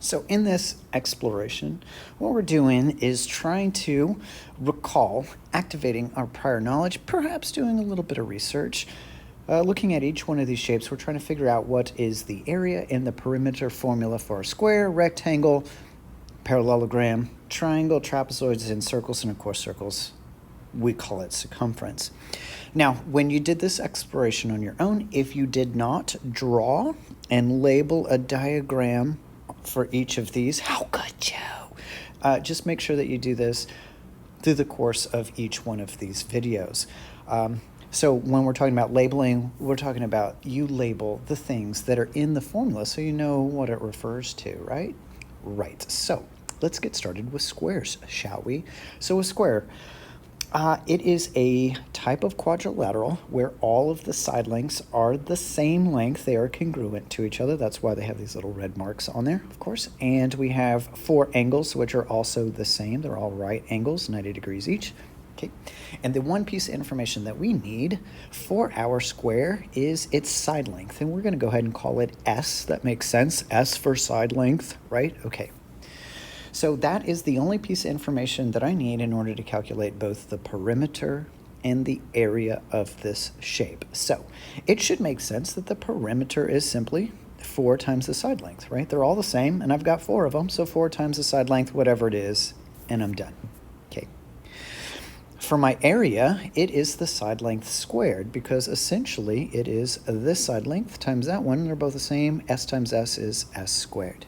So in this exploration, what we're doing is trying to recall, activating our prior knowledge, perhaps doing a little bit of research. Looking at each one of these shapes, we're trying to figure out what is the area and the perimeter formula for a square, rectangle, parallelogram, triangle, trapezoids, and circles, and of course circles. We call it circumference. Now, when you did this exploration on your own, if you did not draw and label a diagram for each of these, how could you? Just make sure that you do this through the course of each one of these videos. So when we're talking about labeling, we're talking about you label the things that are in the formula so you know what it refers to, right? Right. So let's get started with squares, shall we? So a square, it is a type of quadrilateral where all of the side lengths are the same length. They are congruent to each other. That's why they have these little red marks on there, of course. And we have 4 angles, which are also the same. They're all right angles, 90 degrees each. Okay. And the one piece of information that we need for our square is its side length. And we're going to go ahead and call it S. That makes sense. S for side length, right? Okay. So that is the only piece of information that I need in order to calculate both the perimeter and the area of this shape. So it should make sense that the perimeter is simply 4 times the side length, right? They're all the same, and I've got 4 of them, so 4 times the side length, whatever it is, and I'm done. Okay. For my area, it is the side length squared, because essentially it is this side length times that one. They're both the same. S times S is S squared.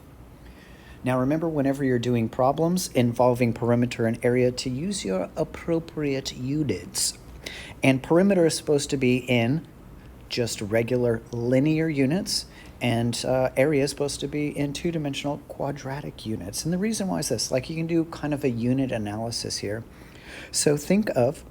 Now remember, whenever you're doing problems involving perimeter and area, to use your appropriate units. And perimeter is supposed to be in just regular linear units, and area is supposed to be in 2-dimensional quadratic units. And the reason why is this, like you can do kind of a unit analysis here. So think of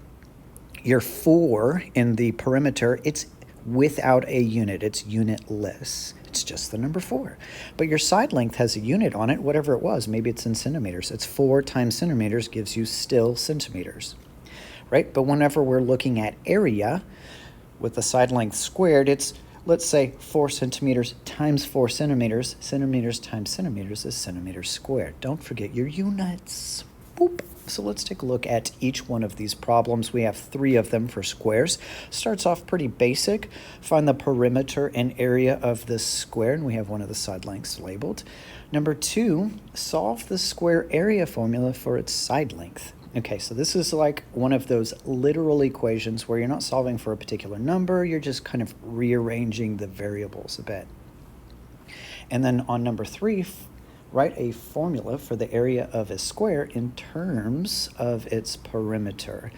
your 4 in the perimeter. It's without a unit. It's unitless. It's just the number 4. But your side length has a unit on it, whatever it was. Maybe it's in centimeters. It's 4 times centimeters gives you still centimeters, right? But whenever we're looking at area with the side length squared, it's, let's say, 4 centimeters times 4 centimeters. Centimeters times centimeters is centimeters squared. Don't forget your units. Boop. So let's take a look at each one of these problems. We have 3 of them for squares. Starts off pretty basic. Find the perimeter and area of this square, and we have one of the side lengths labeled. Number 2, solve the square area formula for its side length. Okay, so this is like one of those literal equations where you're not solving for a particular number, you're just kind of rearranging the variables a bit. And then on number 3, write a formula for the area of a square in terms of its perimeter.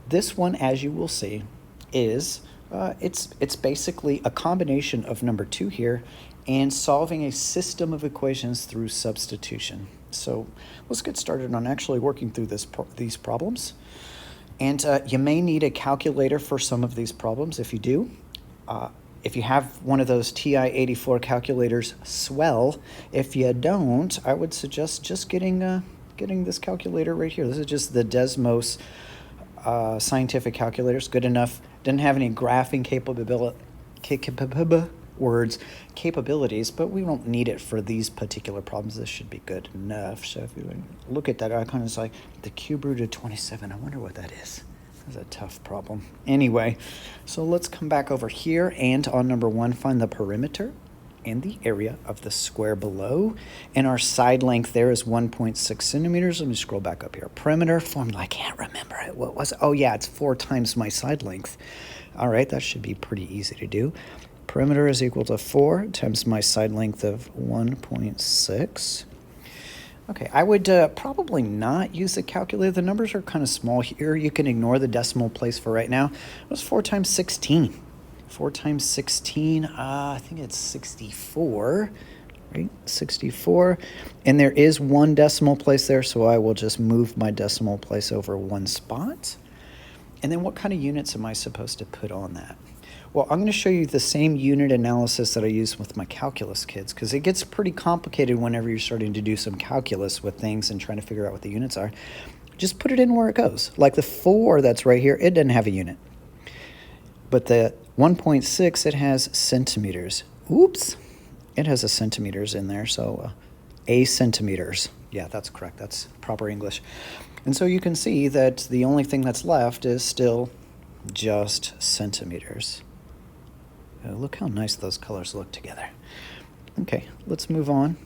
This one, as you will see, is it's basically a combination of number 2 here and solving a system of equations through substitution. So let's get started on actually working through these problems. And you may need a calculator for some of these problems. If you do, if you have one of those TI-84 calculators, swell. If you don't, I would suggest just getting this calculator right here. This is just the Desmos scientific calculator. It's good enough. Didn't have any graphing capabilities, but we don't need it for these particular problems. This should be good enough. So if you look at that icon, it's like the cube root of 27. I wonder what that is. That's a tough problem. Anyway, so let's come back over here, and on number 1, find the perimeter and the area of the square below. And our side length there is 1.6 centimeters. Let me scroll back up here. Perimeter formula, I can't remember it. What was it? Oh yeah, it's 4 times my side length. All right, that should be pretty easy to do. Perimeter is equal to 4 times my side length of 1.6. Okay, I would probably not use the calculator. The numbers are kind of small here. You can ignore the decimal place for right now. It was 4 times 16. 4 times 16, I think it's 64, right? 64. And there is 1 decimal place there, so I will just move my decimal place over 1 spot. And then what kind of units am I supposed to put on that? Well, I'm going to show you the same unit analysis that I use with my calculus kids, because it gets pretty complicated whenever you're starting to do some calculus with things and trying to figure out what the units are. Just put it in where it goes. Like the 4 that's right here, it doesn't have a unit. But the 1.6, it has centimeters. Oops. It has a centimeters in there, so A centimeters. Yeah, that's correct. That's proper English. And so you can see that the only thing that's left is still just centimeters. Look how nice those colors look together. Okay, let's move on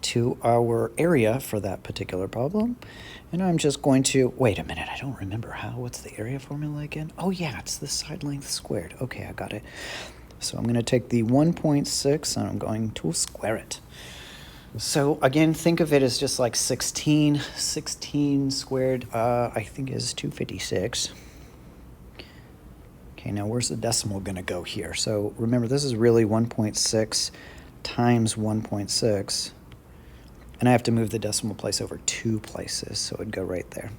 to our area for that particular problem. And I'm just going to, wait a minute, I don't remember what's the area formula again? Oh yeah, it's the side length squared. Okay, I got it. So I'm going to take the 1.6 and I'm going to square it. So again, think of it as just like 16. 16 squared, I think is 256. Okay, now where's the decimal going to go here? So remember, this is really 1.6 times 1.6. And I have to move the decimal place over 2 places, so it'd go right there.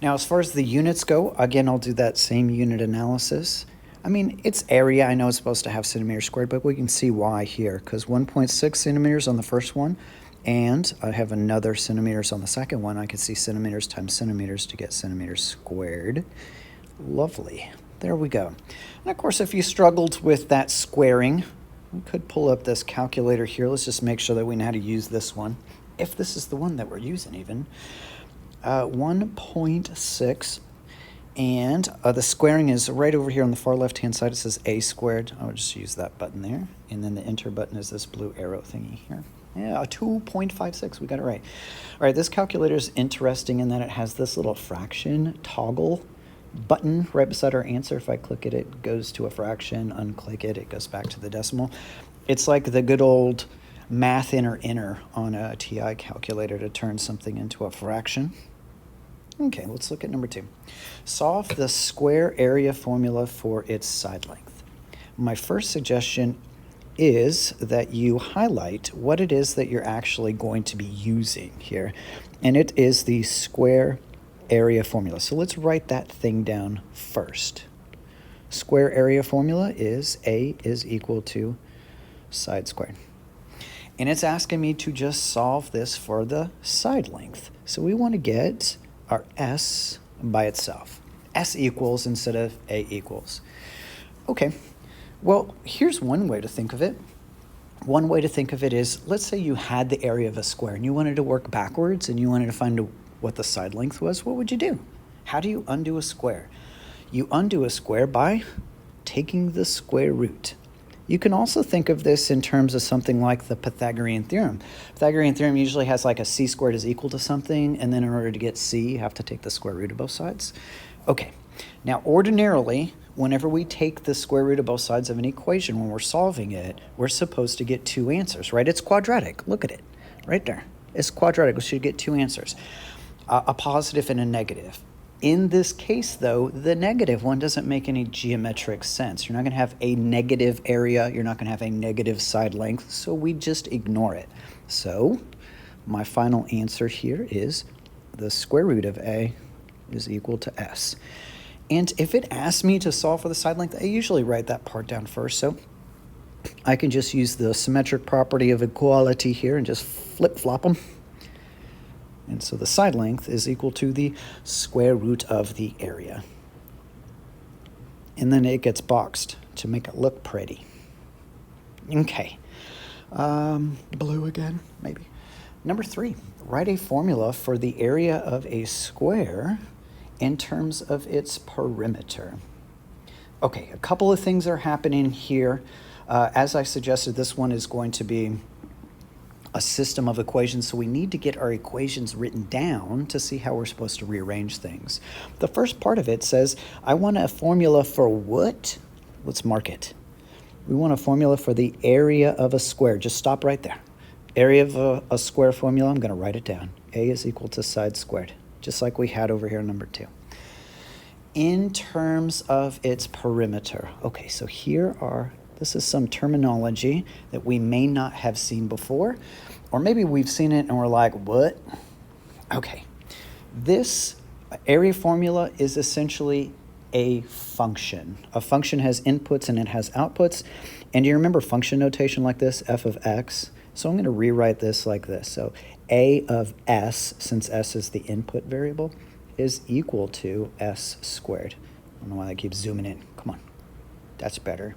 Now, as far as the units go, again, I'll do that same unit analysis. I mean, it's area. I know it's supposed to have centimeters squared, but we can see why here, because 1.6 centimeters on the first one, and I have another centimeters on the second one. I can see centimeters times centimeters to get centimeters squared. Lovely. There we go. And of course, if you struggled with that squaring, we could pull up this calculator here. Let's just make sure that we know how to use this one, if this is the one that we're using even. 1.6, and the squaring is right over here on the far left-hand side. It says a squared. I'll just use that button there. And then the enter button is this blue arrow thingy here. Yeah, 2.56, we got it right. All right, this calculator is interesting in that it has this little fraction toggle button right beside our answer. If I click it, it goes to a fraction. Unclick it, it goes back to the decimal. It's like the good old math inner on a TI calculator to turn something into a fraction. Okay, let's look at number 2. Solve the square area formula for its side length. My first suggestion is that you highlight what it is that you're actually going to be using here, and it is the square area formula. So let's write that thing down first. Square area formula is A is equal to side squared. And it's asking me to just solve this for the side length. So we want to get our S by itself. S equals instead of A equals. Okay, well, here's one way to think of it. One way to think of it is, let's say you had the area of a square and you wanted to work backwards and you wanted to find what the side length was. What would you do? How do you undo a square? You undo a square by taking the square root. You can also think of this in terms of something like the Pythagorean Theorem. Pythagorean Theorem usually has like a c squared is equal to something, and then in order to get c, you have to take the square root of both sides. Okay, now ordinarily, whenever we take the square root of both sides of an equation, when we're solving it, we're supposed to get 2 answers, right? It's quadratic. Look at it right there. It's quadratic. We should get 2 answers. A positive and a negative. In this case, though, the negative one doesn't make any geometric sense. You're not going to have a negative area. You're not going to have a negative side length, so we just ignore it. So my final answer here is the square root of A is equal to S. And if it asks me to solve for the side length, I usually write that part down first. So I can just use the symmetric property of equality here and just flip-flop them. And so the side length is equal to the square root of the area. And then it gets boxed to make it look pretty. Okay. Blue again, maybe. Number 3, write a formula for the area of a square in terms of its perimeter. Okay, a couple of things are happening here. As I suggested, this one is going to be a system of equations, so we need to get our equations written down to see how we're supposed to rearrange things. The first part of it says, I want a formula for what? Let's mark it. We want a formula for the area of a square. Just stop right there. Area of a square formula, I'm going to write it down. A is equal to side squared, just like we had over here in number 2. In terms of its perimeter. Okay, so this is some terminology that we may not have seen before, or maybe we've seen it and we're like, what? Okay, this area formula is essentially a function. A function has inputs and it has outputs. And do you remember function notation like this, f of x? So I'm going to rewrite this like this. So a of s, since s is the input variable, is equal to s squared. I don't know why I keep zooming in. Come on, that's better.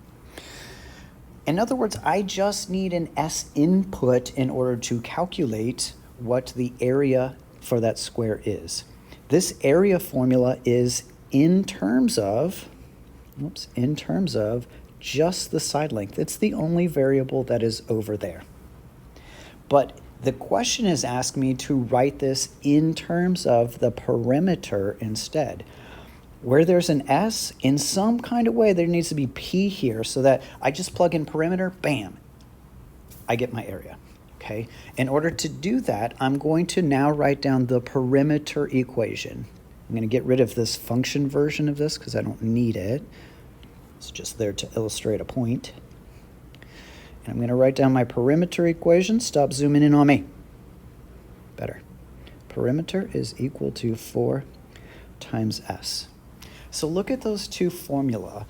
In other words, I just need an S input in order to calculate what the area for that square is. This area formula is in terms of just the side length. It's the only variable that is over there. But the question is asking me to write this in terms of the perimeter instead. Where there's an S, in some kind of way, there needs to be P here so that I just plug in perimeter, bam, I get my area, okay? In order to do that, I'm going to now write down the perimeter equation. I'm going to get rid of this function version of this because I don't need it. It's just there to illustrate a point. And I'm going to write down my perimeter equation. Stop zooming in on me. Better. Perimeter is equal to 4 times S. So look at those two formulae.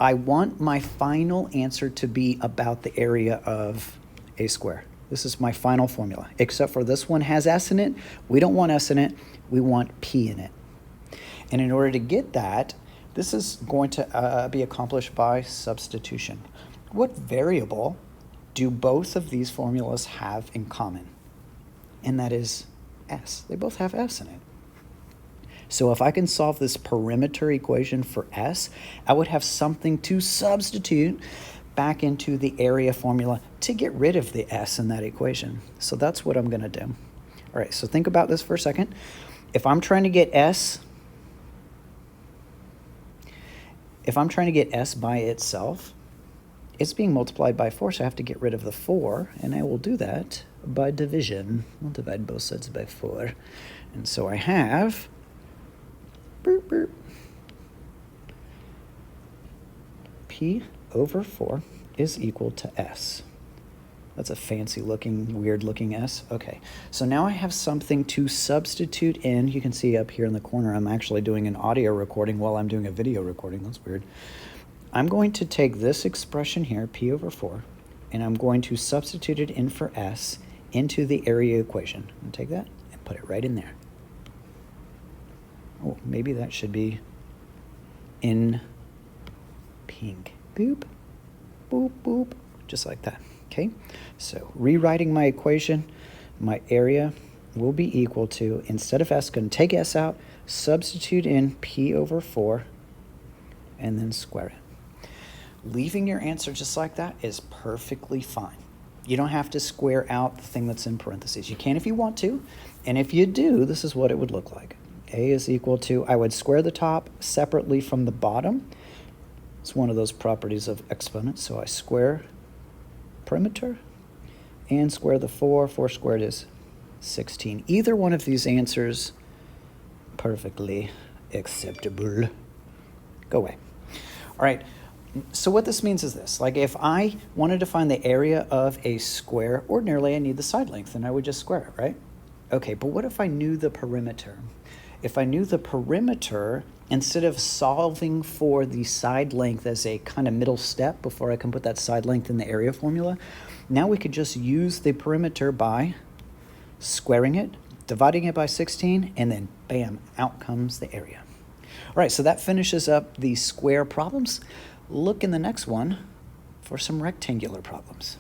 I want my final answer to be about the area of a square. This is my final formula, except for this one has S in it. We don't want S in it. We want P in it. And in order to get that, this is going to be accomplished by substitution. What variable do both of these formulas have in common? And that is S. They both have S in it. So if I can solve this perimeter equation for S, I would have something to substitute back into the area formula to get rid of the S in that equation. So that's what I'm going to do. All right, so think about this for a second. If I'm trying to get S by itself, it's being multiplied by 4, so I have to get rid of the 4, and I will do that by division. I'll divide both sides by 4. And so I have P over 4 is equal to S. That's a fancy looking, weird looking S. Okay, so now I have something to substitute in. You can see up here in the corner, I'm actually doing an audio recording while I'm doing a video recording. That's weird. I'm going to take this expression here, P over 4, and I'm going to substitute it in for S into the area equation. I'm going to take that and put it right in there. Oh, maybe that should be in pink. Boop, boop, boop, just like that. Okay, so rewriting my equation, my area will be equal to, instead of S, going to take S out, substitute in P over 4, and then square it. Leaving your answer just like that is perfectly fine. You don't have to square out the thing that's in parentheses. You can if you want to, and if you do, this is what it would look like. A is equal to, I would square the top separately from the bottom. It's one of those properties of exponents, so I square perimeter and square the 4. 4 squared is 16. Either one of these answers, perfectly acceptable. Go away. All right, so what this means is this. Like if I wanted to find the area of a square, ordinarily I need the side length, and I would just square it, right? Okay, but what if I knew the perimeter? If I knew the perimeter, instead of solving for the side length as a kind of middle step before I can put that side length in the area formula, now we could just use the perimeter by squaring it, dividing it by 16, and then bam, out comes the area. All right, so that finishes up the square problems. Look in the next one for some rectangular problems.